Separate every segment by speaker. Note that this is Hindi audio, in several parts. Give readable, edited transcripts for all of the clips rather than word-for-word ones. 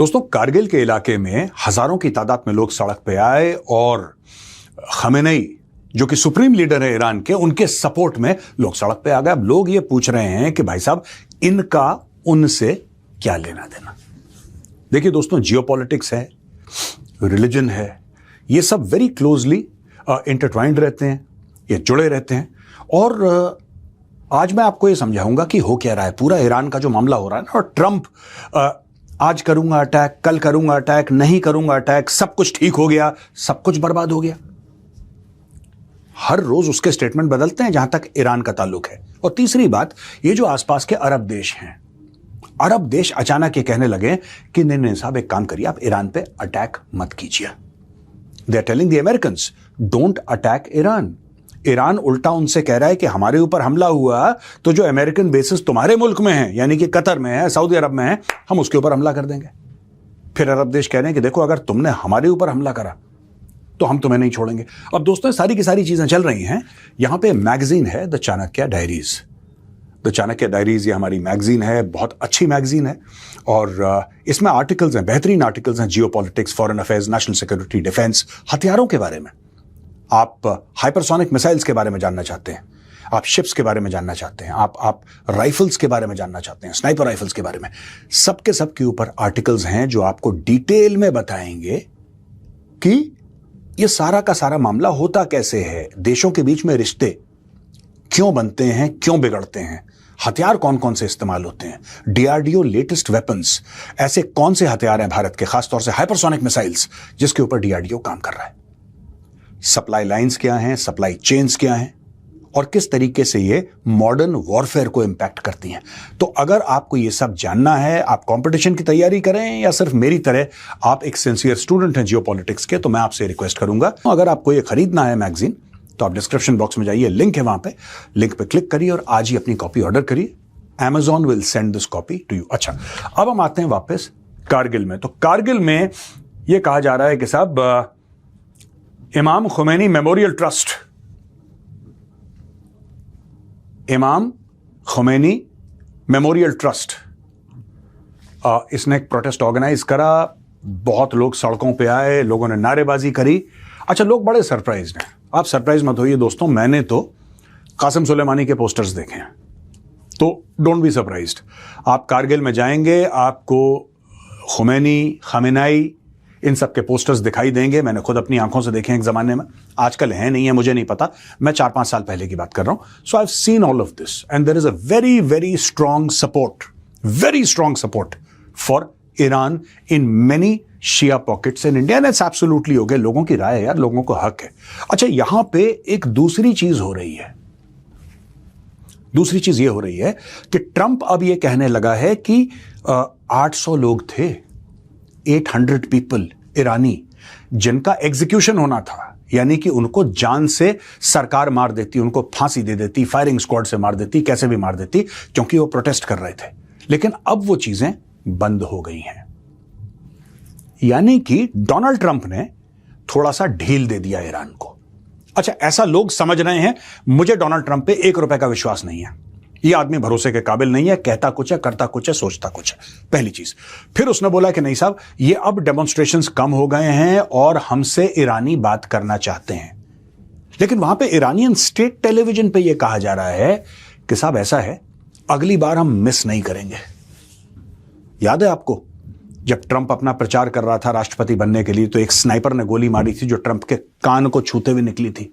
Speaker 1: दोस्तों, कारगिल के इलाके में हजारों की तादाद में लोग सड़क पे आए और खमेनेई जो कि सुप्रीम लीडर है ईरान के, उनके सपोर्ट में लोग सड़क पे आ गए। अब लोग ये पूछ रहे हैं कि भाई साहब, इनका उनसे क्या लेना देना। देखिए दोस्तों, जियोपॉलिटिक्स है, रिलीजन है, ये सब वेरी क्लोजली इंटरट्वाइंड रहते हैं, ये जुड़े रहते हैं। और आज मैं आपको ये समझाऊंगा कि हो क्या रहा है। पूरा ईरान का जो मामला हो रहा है ना, और ट्रंप आज करूंगा अटैक, कल करूंगा अटैक, नहीं करूंगा अटैक, सब कुछ ठीक हो गया, सब कुछ बर्बाद हो गया। हर रोज उसके स्टेटमेंट बदलते हैं जहां तक ईरान का ताल्लुक है। और तीसरी बात, ये जो आसपास के अरब देश हैं, अरब देश अचानक ये कहने लगे कि नहीं साहब, एक काम करिए, आप ईरान पे अटैक मत कीजिए। They are telling the Americans, don't attack Iran. Iran उल्टा उनसे कह रहा है कि हमारे ऊपर हमला हुआ तो जो अमेरिकन बेसिस तुम्हारे मुल्क में है, यानी कि कतर में है, सऊदी अरब में है, हम उसके ऊपर हमला कर देंगे। फिर अरब देश कह रहे हैं कि देखो, अगर तुमने हमारे ऊपर हमला करा तो हम तुम्हें नहीं छोड़ेंगे। अब दोस्तों, सारी की सारी चीजें चल रही हैं। यहां पे मैगजीन है the Chanakya diaries. The Chanakya diaries ये हमारी मैगजीन है, बहुत अच्छी मैगजीन है। और इसमें आर्टिकल्स हैं, बेहतरीन आर्टिकल्स हैं, geopolitics, foreign affairs, national security, defence, हथियारों के बारे में। आप हाइपरसोनिक मिसाइल्स के बारे में जानना चाहते हैं, आप शिप्स के बारे में जानना चाहते हैं, आप राइफल्स के बारे में जानना चाहते हैं, स्नाइपर राइफल्स के बारे में, सबके ऊपर आर्टिकल्स हैं जो आपको डिटेल में बताएंगे कि ये सारा का सारा मामला होता कैसे है, देशों के बीच में रिश्ते क्यों बनते हैं, क्यों बिगड़ते हैं, हथियार कौन कौन से इस्तेमाल होते हैं, डीआरडीओ लेटेस्ट वेपन्स, ऐसे कौन से हथियार हैं भारत के, खासतौर से हाइपरसोनिक मिसाइल्स जिसके ऊपर डीआरडीओ काम कर रहा है, सप्लाई लाइंस क्या हैं, सप्लाई चेन्स क्या हैं, और किस तरीके से ये मॉडर्न वॉरफेयर को इंपैक्ट करती हैं। तो अगर आपको ये सब जानना है, आप कंपटीशन की तैयारी करें या सिर्फ मेरी तरह आप एक सिंसियर स्टूडेंट हैं जियोपॉलिटिक्स के, तो मैं आपसे रिक्वेस्ट करूंगा, अगर आपको ये खरीदना है मैगजीन, तो आप डिस्क्रिप्शन बॉक्स में जाइए, लिंक है वहां पे, लिंक पे क्लिक करिए और आज ही अपनी कॉपी ऑर्डर करिए। Amazon will send this copy to you. अच्छा, अब हम आते हैं वापस कारगिल में। तो कारगिल में यह कहा जा रहा है कि साहब, इमाम खुमैनी मेमोरियल ट्रस्ट, इमाम खुमैनी मेमोरियल ट्रस्ट, इसने एक प्रोटेस्ट ऑर्गेनाइज करा, बहुत लोग सड़कों पे आए, लोगों ने नारेबाजी करी। अच्छा, लोग बड़े सरप्राइज्ड हैं। आप सरप्राइज मत होइए दोस्तों, मैंने तो कासिम सुलेमानी के पोस्टर्स देखे हैं, तो डोंट बी सरप्राइज्ड। आप कारगिल में जाएंगे, आपको खुमैनी, खमेनाई, इन सब के पोस्टर्स दिखाई देंगे। मैंने खुद अपनी आंखों से देखे हैं एक जमाने में, आजकल है नहीं है मुझे नहीं पता, मैं 4-5 साल पहले की बात कर रहा हूं। So I have seen all of this and there is a very very strong support for Iran in many Shia pockets in India, and it's absolutely हो गया। लोगों की राय है यार, लोगों को हक है। अच्छा, यहां पे एक दूसरी चीज हो रही है। दूसरी चीज ये हो रही है कि ट्रंप अब ये कहने लगा है कि 800 लोग थे, 800 पीपल ईरानी, जिनका एग्जीक्यूशन होना था, यानी कि उनको जान से सरकार मार देती, उनको फांसी दे देती, फायरिंग स्क्वाड से मार देती, कैसे भी मार देती, क्योंकि वो प्रोटेस्ट कर रहे थे। लेकिन अब वो चीजें बंद हो गई हैं, यानी कि डोनाल्ड ट्रंप ने थोड़ा सा ढील दे दिया ईरान को। अच्छा, ऐसा लोग समझ रहे हैं। मुझे डोनाल्ड ट्रंप पे 1 रुपए का विश्वास नहीं है। ये आदमी भरोसे के काबिल नहीं है, कहता कुछ है, करता कुछ है, सोचता कुछ है, पहली चीज। फिर उसने बोला कि नहीं साहब, ये अब डेमोन्स्ट्रेशंस कम हो गए हैं और हमसे ईरानी बात करना चाहते हैं। लेकिन वहां पे ईरानियन स्टेट टेलीविजन पे ये कहा जा रहा है कि साहब ऐसा है, अगली बार हम मिस नहीं करेंगे। याद है आपको, जब ट्रंप अपना प्रचार कर रहा था राष्ट्रपति बनने के लिए, तो एक स्नाइपर ने गोली मारी थी जो ट्रंप के कान को छूते हुए निकली थी।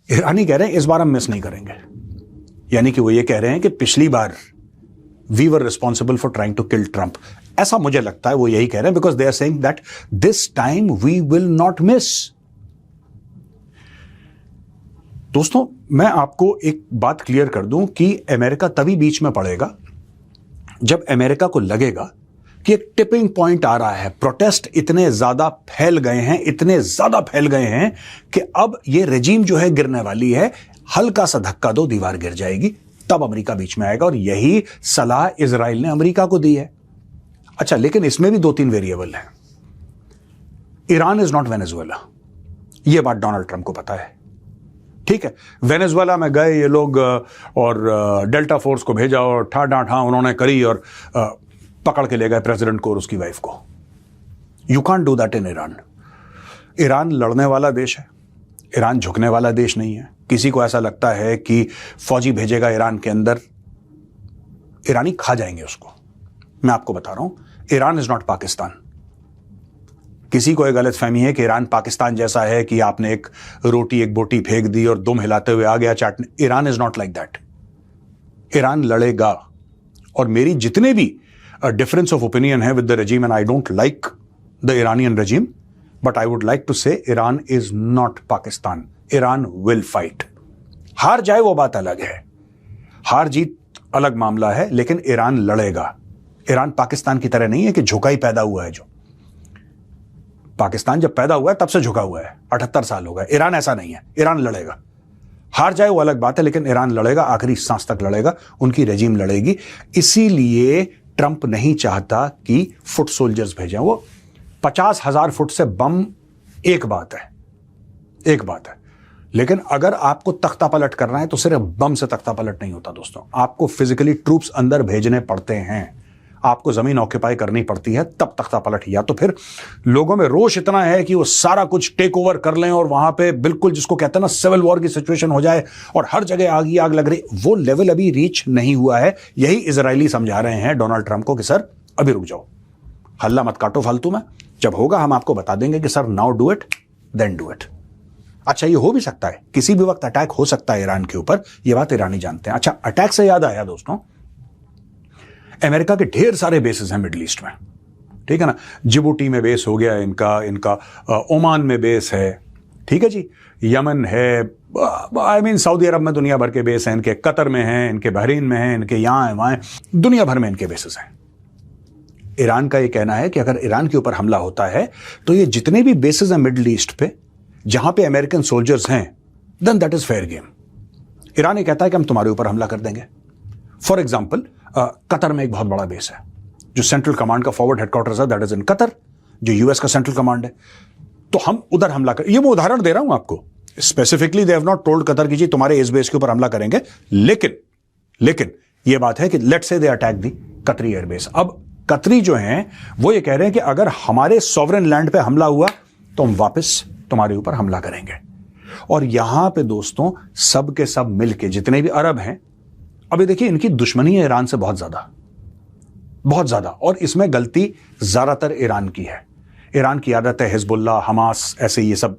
Speaker 1: ईरानी कह रहे हैं इस बार हम मिस नहीं करेंगे, यानी कि वो ये कह रहे हैं कि पिछली बार we were responsible for trying to kill Trump. ऐसा मुझे लगता है वो यही कह रहे हैं, because they are saying that this time we will not miss. दोस्तों, मैं आपको एक बात क्लियर कर दूं कि अमेरिका तभी बीच में पड़ेगा जब अमेरिका को लगेगा कि एक टिपिंग पॉइंट आ रहा है। प्रोटेस्ट इतने ज्यादा फैल गए हैं कि अब ये रेजिम जो है गिरने वाली है, हल्का सा धक्का दो, दीवार गिर जाएगी, तब अमेरिका बीच में आएगा। और यही सलाह इजराइल ने अमेरिका को दी है। अच्छा, लेकिन इसमें भी 2-3 वेरिएबल हैं। ईरान इज नॉट वेनेजुएला, यह बात डोनाल्ड ट्रंप को पता है। ठीक है, वेनेजुएला में गए ये लोग और डेल्टा फोर्स को भेजा और ठा उन्होंने करी और पकड़ के ले गए प्रेसिडेंट को और उसकी वाइफ को। You can't do that in Iran. Iran लड़ने वाला देश है, ईरान झुकने वाला देश नहीं है। किसी को ऐसा लगता है कि फौजी भेजेगा ईरान के अंदर, ईरानी खा जाएंगे उसको। मैं आपको बता रहा हूं, ईरान इज नॉट पाकिस्तान। किसी को एक गलत फहमी है कि ईरान पाकिस्तान जैसा है कि आपने एक रोटी एक बोटी फेंक दी और दुम हिलाते हुए आ गया चाटने। Iran is not like that. Iran लड़ेगा। और मेरी जितने भी डिफरेंस ऑफ ओपिनियन है with the regime, and I don't like the Iranian regime, but I would like to say Iran is not Pakistan. Iran will fight. हार जाए वो बात अलग है, हार जीत अलग मामला है, लेकिन ईरान लड़ेगा। ईरान पाकिस्तान की तरह नहीं है कि झुका ही पैदा हुआ है। जो पाकिस्तान जब पैदा हुआ है तब से झुका हुआ है, 78 साल हो गए। ईरान ऐसा नहीं है, ईरान लड़ेगा। हार जाए वो अलग बात है, लेकिन ईरान लड़ेगा, आखिरी सांस तक लड़ेगा, उनकी रेजिम लड़ेगी। इसीलिए ट्रंप नहीं चाहता कि फुट सोल्जर्स भेजें। वो 50,000 फुट से बम एक बात है, एक बात है, लेकिन अगर आपको तख्ता पलट करना है तो सिर्फ बम से तख्ता पलट नहीं होता दोस्तों। आपको फिजिकली ट्रूप्स अंदर भेजने पड़ते हैं, आपको जमीन ऑक्यूपाई करनी पड़ती है, तब तख्ता पलट। या तो फिर लोगों में रोष इतना है कि वो सारा कुछ टेक ओवर कर लें और वहां पे बिल्कुल जिसको कहते हैं ना सिविल वॉर की सिचुएशन हो जाए और हर जगह आग ही आग लग रही। वो लेवल अभी रीच नहीं हुआ है। यही इजरायली समझा रहे हैं डोनाल्ड ट्रंप को कि सर अभी रुक जाओ, हल्ला मत काटो फालतू में। जब होगा हम आपको बता देंगे कि sir now do it then do it. अच्छा, ये हो भी सकता है, किसी भी वक्त अटैक हो सकता है ईरान के ऊपर, ये बात ईरानी जानते हैं। अच्छा, अटैक से याद आया दोस्तों, अमेरिका के ढेर सारे बेसेस हैं मिडिल ईस्ट में, ठीक है ना। जिबूटी में बेस हो गया इनका ओमान में बेस है, ठीक है जी, यमन है, आई मीन सऊदी अरब में दुनिया भर के बेस हैं इनके, कतर में हैं इनके, बहरीन में हैं इनके, यहां है वहां, दुनिया भर में इनके बेसेस हैं। ईरान का ये कहना है कि अगर ईरान के ऊपर हमला होता है तो ये जितने भी बेसेस हैं मिडिल ईस्ट पे जहां पे अमेरिकन सोल्जर्स हैं, then that is fair game. Iran ये कहता है कि हम तुम्हारे ऊपर हमला कर देंगे। फॉर एग्जाम्पल, कतर में एक बहुत बड़ा बेस है, जो सेंट्रल कमांड का फॉरवर्ड हेडक्वार्टर्स है, दैट इज इन कतर, जो यूएस का सेंट्रल कमांड है। तो हम उधर हमला कर, ये मैं उदाहरण दे रहा हूं आपको, specifically they have not told Qatar की जी तुम्हारे इस बेस के ऊपर हमला करेंगे, लेकिन ये बात है कि लेट्स से दे अटैक दी कतरी एयरबेस। अब कतरी जो हैं वो ये कह रहे हैं कि अगर हमारे सॉवरेन लैंड पे हमला हुआ तो हम वापस तुम्हारे ऊपर हमला करेंगे। और यहां पे दोस्तों सब के सब मिलके जितने भी अरब हैं, अभी देखिए इनकी दुश्मनी है ईरान से बहुत ज्यादा, और इसमें गलती ज्यादातर ईरान की है। ईरान की आदत है हिजबुल्लाह, हमास, ऐसे ये सब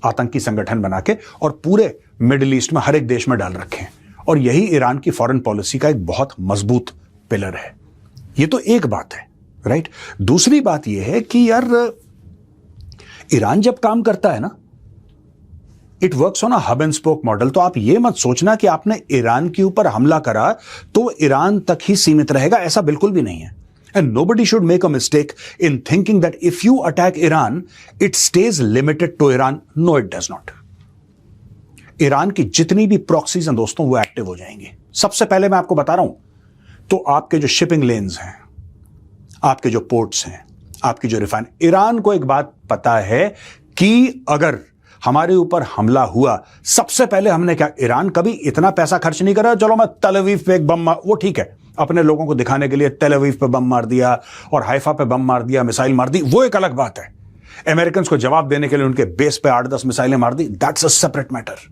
Speaker 1: आतंकी संगठन बना के और पूरे मिडिल ईस्ट में हर एक देश में डाल रखे हैं, और यही ईरान की फॉरेन पॉलिसी का एक बहुत मजबूत पिलर है। ये तो एक बात है, राइट। दूसरी बात यह है कि यार ईरान जब काम करता है ना, it works on a hub and spoke model. तो आप ये मत सोचना कि आपने ईरान के ऊपर हमला करा तो ईरान तक ही सीमित रहेगा, ऐसा बिल्कुल भी नहीं है। And nobody should make a mistake in thinking that if you attack Iran it stays limited to Iran. No, it does not. Iran की जितनी भी प्रॉक्सीज हैं दोस्तों वो एक्टिव हो जाएंगी। सबसे पहले मैं आपको बता रहा हूं, तो आपके जो शिपिंग लेन्स हैं, आपके जो पोर्ट्स हैं, आपकी जो रिफाइन, ईरान को एक बात पता है कि अगर हमारे ऊपर हमला हुआ, सबसे पहले हमने क्या, ईरान कभी इतना पैसा खर्च नहीं करा चलो मैं तेल अवीव पे एक बम मार, वो ठीक है अपने लोगों को दिखाने के लिए तेल अवीव पे बम मार दिया और हाइफा पे बम मार दिया, मिसाइल मार दी, वो एक अलग बात है। अमेरिकन को जवाब देने के लिए उनके बेस पे 8-10 मिसाइलें मार दी, दैट्स अ सेपरेट मैटर।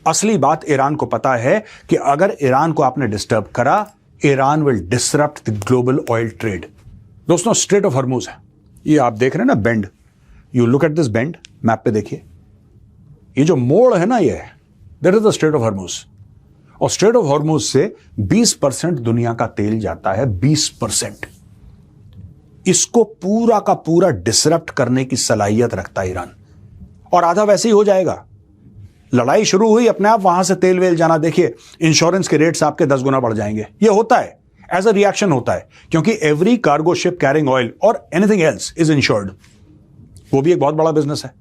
Speaker 1: असली बात ईरान को पता है कि अगर ईरान को आपने डिस्टर्ब करा, Iran will disrupt the global oil trade. दोस्तों स्ट्रेट ऑफ हॉर्मुज है, ये आप देख रहे हैं ना bend, you look at this bend, map पे देखिए, ये जो मोड़ है ना, ये that is the straight of Hormuz. और स्ट्रेट ऑफ हॉर्मुज से 20% दुनिया का तेल जाता है, 20%। इसको पूरा का पूरा डिसरप्ट करने की सलाहियत रखता है ईरान, और आधा वैसे ही हो जाएगा। लड़ाई शुरू हुई, अपने आप वहां से तेल वेल जाना, देखिए इंश्योरेंस के रेट्स आपके 10 गुना बढ़ जाएंगे। ये होता है, एज अ रिएक्शन होता है, क्योंकि every cargo ship carrying oil और एनीथिंग एल्स इज इंश्योर्ड। वो भी एक बहुत बड़ा बिजनेस है।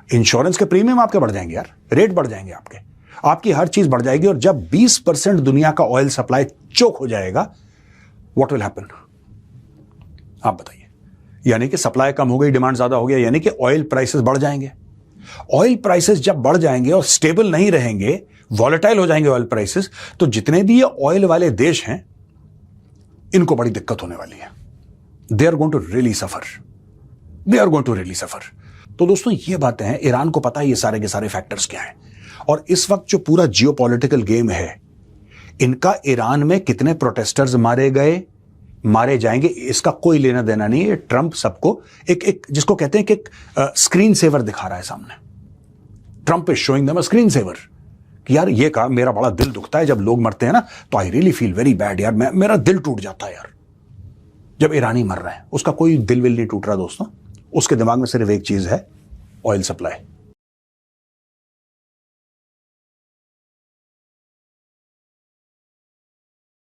Speaker 1: इंश्योरेंस के प्रीमियम आपके बढ़ जाएंगे यार, रेट बढ़ जाएंगे आपके, आपकी हर चीज बढ़ जाएगी। और जब 20% दुनिया का ऑयल सप्लाई चोक हो जाएगा, व्हाट विल हैपन, आप बताइए। यानी कि सप्लाई कम हो गई, डिमांड ज्यादा हो गया, यानी कि ऑयल प्राइसेस बढ़ जाएंगे। ऑयल प्राइसेस जब बढ़ जाएंगे और स्टेबल नहीं रहेंगे, वॉलेटाइल हो जाएंगे ऑयल प्राइसेस, तो जितने भी ये ऑयल वाले देश हैं इनको बड़ी दिक्कत होने वाली है। They are going to really suffer, they are going to really suffer. तो दोस्तों ये बातें हैं, ईरान को पता है ये सारे के सारे फैक्टर्स क्या हैं। और इस वक्त जो पूरा जियोपॉलिटिकल गेम है, इनका ईरान में कितने प्रोटेस्टर्स मारे गए, मारे जाएंगे, इसका कोई लेना देना नहीं है। ट्रंप सबको एक जिसको कहते हैं कि एक स्क्रीन सेवर दिखा रहा है सामने। Trump is showing them a screen saver कि यार ये कहा, मेरा बड़ा दिल दुखता है जब लोग मरते हैं ना, तो I really feel very bad यार, मेरा दिल टूट जाता है यार जब ईरानी मर रहे हैं। उसका कोई दिल विल नहीं टूट रहा दोस्तों, उसके दिमाग में सिर्फ एक चीज है, ऑयल सप्लाई।